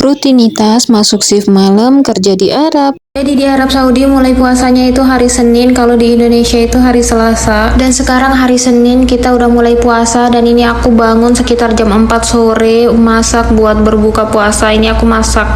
Rutinitas masuk shift malam kerja di Arab. Jadi di Arab Saudi mulai puasanya itu hari Senin, kalau di Indonesia itu hari Selasa. Dan sekarang hari Senin kita udah mulai puasa, dan ini aku bangun sekitar jam 4 sore masak buat berbuka puasa. Ini aku masak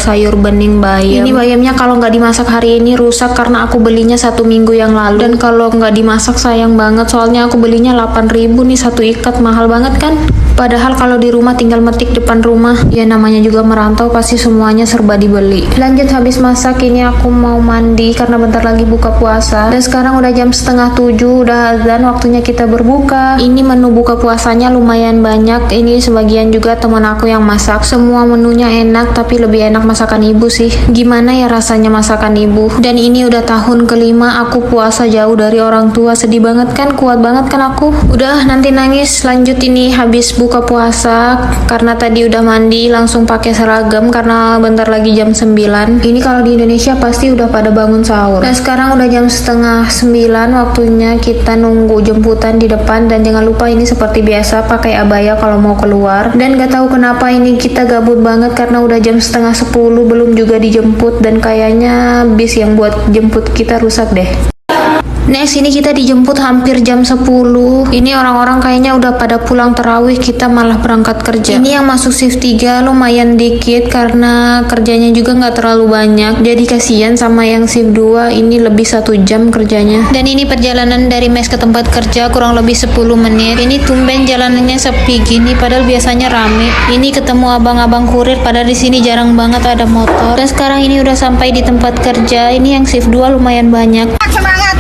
sayur bening bayam. Ini bayamnya kalau nggak dimasak hari ini rusak karena aku belinya 1 minggu yang lalu. Dan kalau nggak dimasak sayang banget, soalnya aku belinya 8.000 nih satu ikat, mahal banget kan? Padahal kalau di rumah tinggal metik depan rumah. Ya namanya juga merantau, pasti semuanya serba dibeli. Lanjut habis masak, ini aku mau mandi karena bentar lagi buka puasa. Dan sekarang udah jam setengah 7, udah azan, waktunya kita berbuka. Ini menu buka puasanya lumayan banyak. Ini sebagian juga teman aku yang masak. Semua menunya enak, tapi lebih enak masakan ibu sih. Gimana ya rasanya masakan ibu? Dan ini udah tahun kelima aku puasa jauh dari orang tua. Sedih banget kan? Kuat banget kan aku? Udah nanti nangis. Lanjut ini habis buka puasa, karena tadi udah mandi langsung pakai seragam karena bentar lagi jam 9. Ini kalau di Indonesia pasti udah pada bangun sahur. Dan sekarang udah jam setengah 9, waktunya kita nunggu jemputan di depan. Dan jangan lupa ini seperti biasa pakai abaya kalau mau keluar. Dan gak tahu kenapa ini kita gabut banget karena udah jam setengah 10 belum juga dijemput, dan kayaknya bis yang buat jemput kita rusak deh. Next, ini kita dijemput hampir jam 10. Ini orang-orang kayaknya udah pada pulang tarawih, kita malah berangkat kerja. Ini yang masuk shift 3 lumayan dikit karena kerjanya juga nggak terlalu banyak. Jadi kasihan sama yang shift 2, ini lebih 1 jam kerjanya. Dan ini perjalanan dari mes ke tempat kerja kurang lebih 10 menit. Ini tumben jalanannya sepi gini, padahal biasanya rame. Ini ketemu abang-abang kurir, padahal di sini jarang banget ada motor. Dan sekarang ini udah sampai di tempat kerja. Ini yang shift 2 lumayan banyak. Semangat.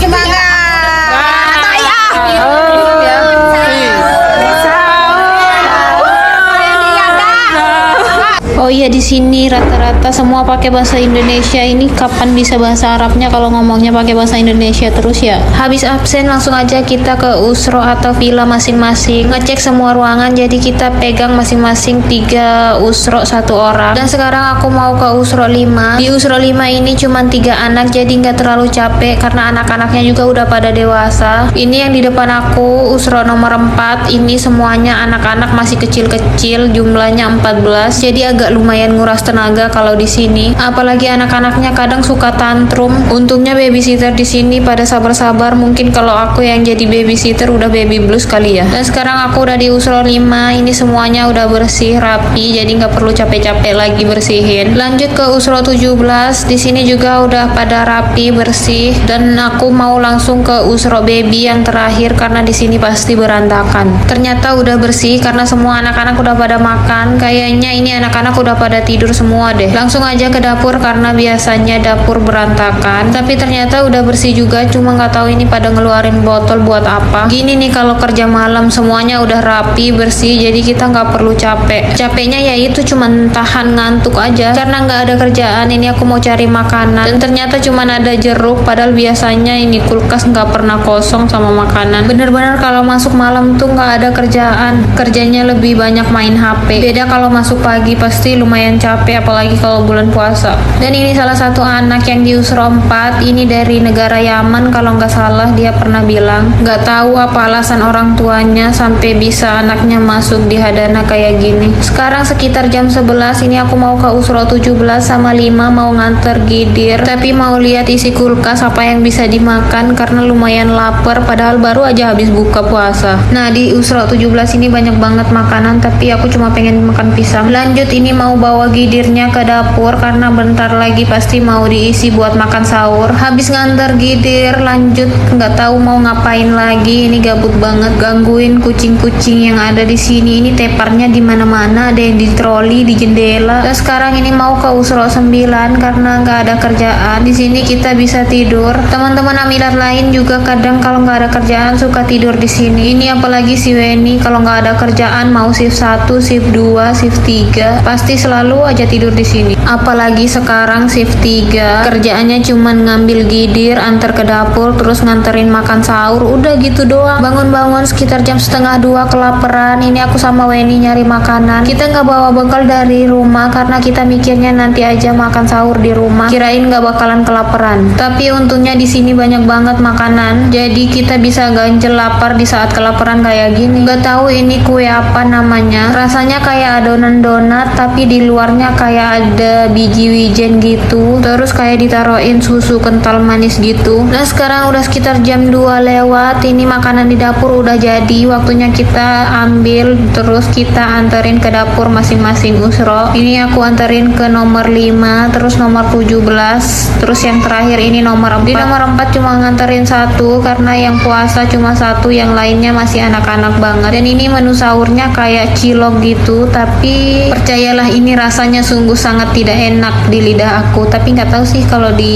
Oh iya, di sini rata-rata semua pakai bahasa Indonesia. Ini kapan bisa bahasa Arabnya kalau ngomongnya pakai bahasa Indonesia terus ya? Habis absen langsung aja kita ke usro atau villa masing-masing, ngecek semua ruangan. Jadi kita pegang masing-masing 3 usro 1 orang. Dan sekarang aku mau ke usro 5. Di usro 5 ini cuma 3 anak, jadi nggak terlalu capek karena anak-anaknya juga udah pada dewasa. Ini yang di depan aku usro nomor 4. Ini semuanya anak-anak masih kecil-kecil, jumlahnya 14. Jadi agak lumayan nguras tenaga kalau di sini. Apalagi anak-anaknya kadang suka tantrum. Untungnya babysitter di sini pada sabar-sabar. Mungkin kalau aku yang jadi babysitter udah baby blues kali ya. Dan sekarang aku udah di usro 5. Ini semuanya udah bersih, rapi, jadi nggak perlu capek-capek lagi bersihin. Lanjut ke usro 17. Di sini juga udah pada rapi, bersih. Dan aku mau langsung ke usro baby yang terakhir karena di sini pasti berantakan. Ternyata udah bersih karena semua anak-anak udah pada makan. Kayaknya ini anak-anak udah pada tidur semua deh. Langsung aja ke dapur karena biasanya dapur berantakan, tapi ternyata udah bersih juga. Cuma nggak tahu ini pada ngeluarin botol buat apa. Gini nih kalau kerja malam semuanya udah rapi, bersih, jadi kita nggak perlu capek. Capeknya yaitu cuma tahan ngantuk aja karena nggak ada kerjaan. Ini aku mau cari makanan dan ternyata cuma ada jeruk, padahal biasanya ini kulkas nggak pernah kosong sama makanan. Bener-bener kalau masuk malam tuh nggak ada kerjaan, kerjanya lebih banyak main HP. Beda kalau masuk pagi, pasti lumayan capek apalagi kalau bulan puasa. Dan ini salah satu anak yang di usro 4. Ini dari negara Yaman kalau nggak salah, dia pernah bilang nggak tahu apa alasan orang tuanya sampai bisa anaknya masuk di hadana kayak gini. Sekarang sekitar jam 11. Ini aku mau ke usro 17 sama 5 mau nganter gidir, tapi mau lihat isi kulkas apa yang bisa dimakan karena lumayan lapar padahal baru aja habis buka puasa. Nah di usro 17 ini banyak banget makanan, tapi aku cuma pengen makan pisang. Lanjut ini mau bawa gidirnya ke dapur karena bentar lagi pasti mau diisi buat makan sahur. Habis nganter gidir, lanjut nggak tahu mau ngapain lagi. Ini gabut banget, gangguin kucing-kucing yang ada di sini. Ini teparnya di mana-mana, ada yang di troli, di jendela. Dan sekarang ini mau ke usro 9 karena nggak ada kerjaan. Di sini kita bisa tidur. Teman-teman amilat lain juga kadang kalau nggak ada kerjaan suka tidur di sini. Ini apalagi si Weni kalau nggak ada kerjaan mau shift 1, shift 2, shift 3 pasti selalu aja tidur di sini. Apalagi sekarang shift 3, kerjaannya cuman ngambil gidir, antar ke dapur, terus nganterin makan sahur, udah gitu doang. Bangun-bangun sekitar jam setengah 2 kelaparan. Ini aku sama Weni nyari makanan. Kita nggak bawa bekal dari rumah karena kita mikirnya nanti aja makan sahur di rumah, kirain nggak bakalan kelaparan. Tapi untungnya di sini banyak banget makanan, jadi kita bisa ganjel lapar di saat kelaparan kayak gini. Nggak tahu ini kue apa namanya, rasanya kayak adonan donat tapi tapi di luarnya kayak ada biji wijen gitu, terus kayak ditaruhin susu kental manis gitu. Nah sekarang udah sekitar jam 2 lewat, ini makanan di dapur udah jadi, waktunya kita ambil terus kita anterin ke dapur masing-masing usro. Ini aku anterin ke nomor 5, terus nomor 17, terus yang terakhir ini nomor 4. Di nomor 4 cuma nganterin satu karena yang puasa cuma satu, yang lainnya masih anak-anak banget. Dan ini menu sahurnya kayak cilok gitu, tapi percayalah ini rasanya sungguh sangat tidak enak di lidah aku, tapi nggak tahu sih kalau di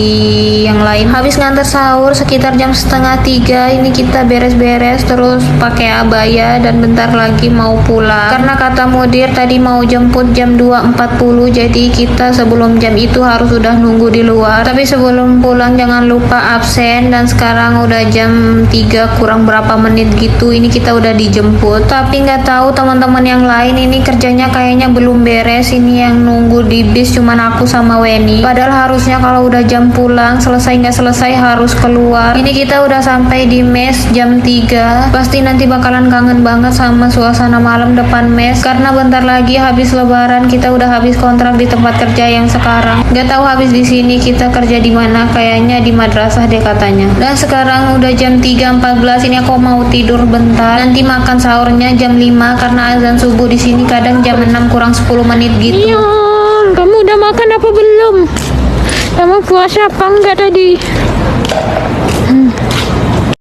yang lain. Habis nganter sahur sekitar jam setengah 3, ini kita beres-beres terus pakai abaya dan bentar lagi mau pulang karena kata mudir tadi mau jemput jam 2.40, jadi kita sebelum jam itu harus udah nunggu di luar. Tapi sebelum pulang jangan lupa absen, dan sekarang udah jam 3 kurang berapa menit gitu, ini kita udah dijemput. Tapi nggak tahu teman-teman yang lain ini kerjanya kayaknya belum beres, ini yang nunggu di bis cuman aku sama Weni. Padahal harusnya kalau udah jam pulang selesai nggak selesai harus keluar. Ini kita udah sampai di mes jam 3. Pasti nanti bakalan kangen banget sama suasana malam depan mes karena bentar lagi habis lebaran, kita udah habis kontrak di tempat kerja yang sekarang. Nggak tahu habis di sini kita kerja di mana, kayaknya di madrasah deh katanya. Dan sekarang udah jam 3.14, ini aku mau tidur bentar. Nanti makan sahurnya jam 5 karena azan subuh di sini kadang jam 6 kurang 10 menit gitu. Kamu udah makan apa belum? Kamu puasa apa enggak tadi?